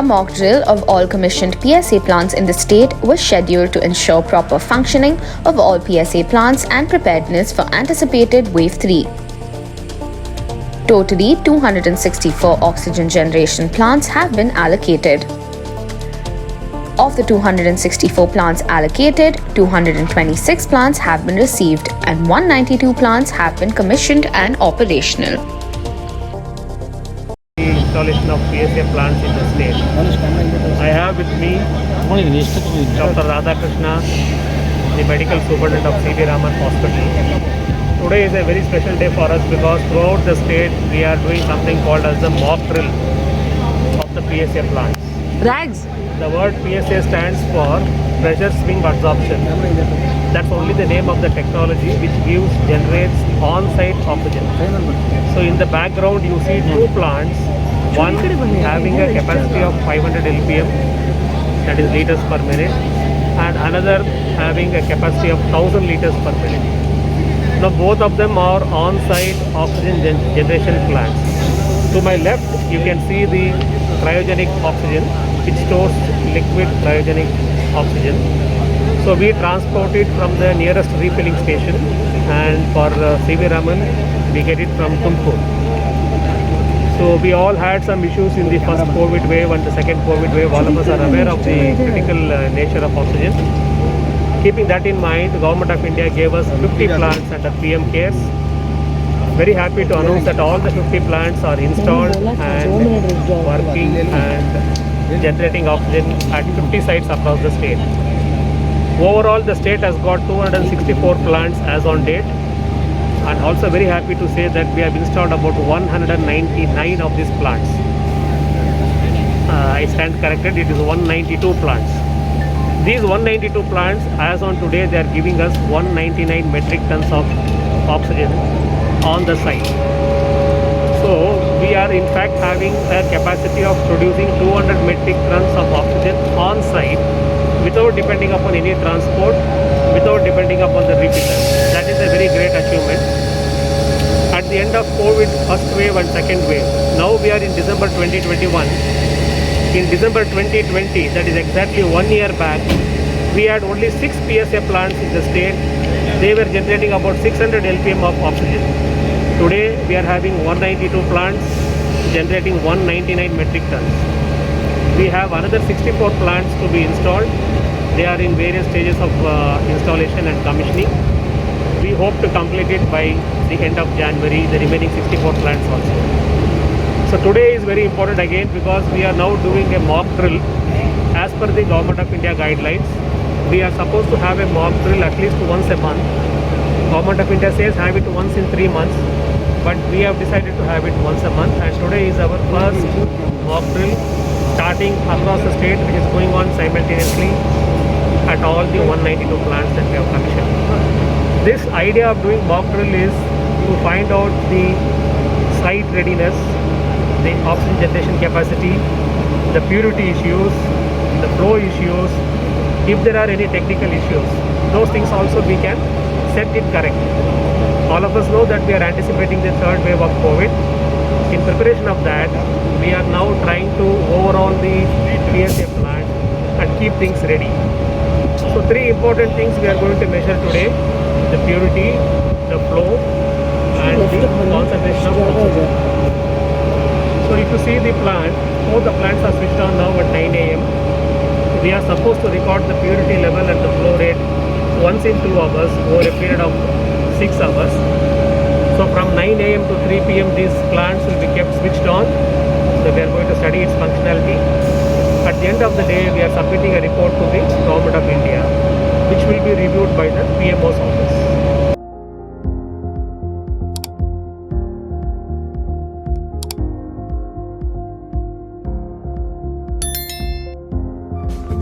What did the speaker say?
A mock drill of all commissioned PSA plants in the state was scheduled to ensure proper functioning of all PSA plants and preparedness for anticipated Wave 3. Totally, 264 oxygen generation plants have been allocated. Of the 264 plants allocated, 226 plants have been received and 192 plants have been commissioned and operational. The installation of PSA plants in the state. I have with me Dr. Radhakrishna, the medical superintendent of C.V. Raman Hospital. Today is a very special day for us because throughout the state we are doing something called as the mock drill of the PSA plants. Rags. The word PSA stands for pressure swing adsorption. That's only the name of the technology which generates on-site oxygen. So in the background you see two plants, one having a capacity of 500 LPM, that is liters per minute, and another having a capacity of 1000 liters per minute. Now both of them are on-site oxygen generation plants. To my left you can see the cryogenic oxygen which stores liquid cryogenic oxygen. So we transport it from the nearest refilling station, and for C.V. Raman we get it from Tumkur. So we all had some issues in the first COVID wave and the second COVID wave. All of us are aware of the critical nature of oxygen. Keeping that in mind, the Government of India gave us 50 plants under PM CARES. Very happy to announce that all the 50 plants are installed and working and generating oxygen at 50 sites across the state. Overall, the state has got 264 plants as on date, and also very happy to say that we have installed about 199 of these plants. I stand corrected, it is 192 plants. These 192 plants, as on today, they are giving us 199 metric tons of oxygen on the site. So we are in fact having a capacity of producing 200 metric tons of oxygen on site without depending upon any transport, without depending upon the repeater. That is a very great achievement. At the end of COVID first wave and second wave, now we are in December 2021. In December 2020, that is exactly 1 year back, we had only 6 PSA plants in the state. They were generating about 600 LPM of oxygen. Today we are having 192 plants generating 199 metric tons. We have another 64 plants to be installed. They are in various stages of installation and commissioning. We hope to complete it by the end of January, the remaining 64 plants also. So today is very important again because we are now doing a mock drill as per the Government of India guidelines. We are supposed to have a mock drill at least once a month. Government of India says have it once in 3 months, but we have decided to have it once a month, and today is our first mock drill starting across the state, which is going on simultaneously at all the 192 plants that we have commissioned. This idea of doing mock drill is to find out the site readiness, the oxygen generation capacity, the purity issues, the flow issues. If there are any technical issues, those things also we can set it correct. All of us know that we are anticipating the third wave of COVID. In preparation of that, we are now trying to overhaul the PSA plant and keep things ready. So 3 important things we are going to measure today: the purity, the flow, and the concentration of oxygen. So if you see the plant, all the plants are switched on now at 9 AM. We are supposed to record the purity level and the flow rate once in 2 hours over a period of 6 hours. So from 9 AM to 3 PM these plants will be kept switched on. So we are going to study its functionality. At the end of the day, we are submitting a report to the Government of India, which will be reviewed by the PMO's office.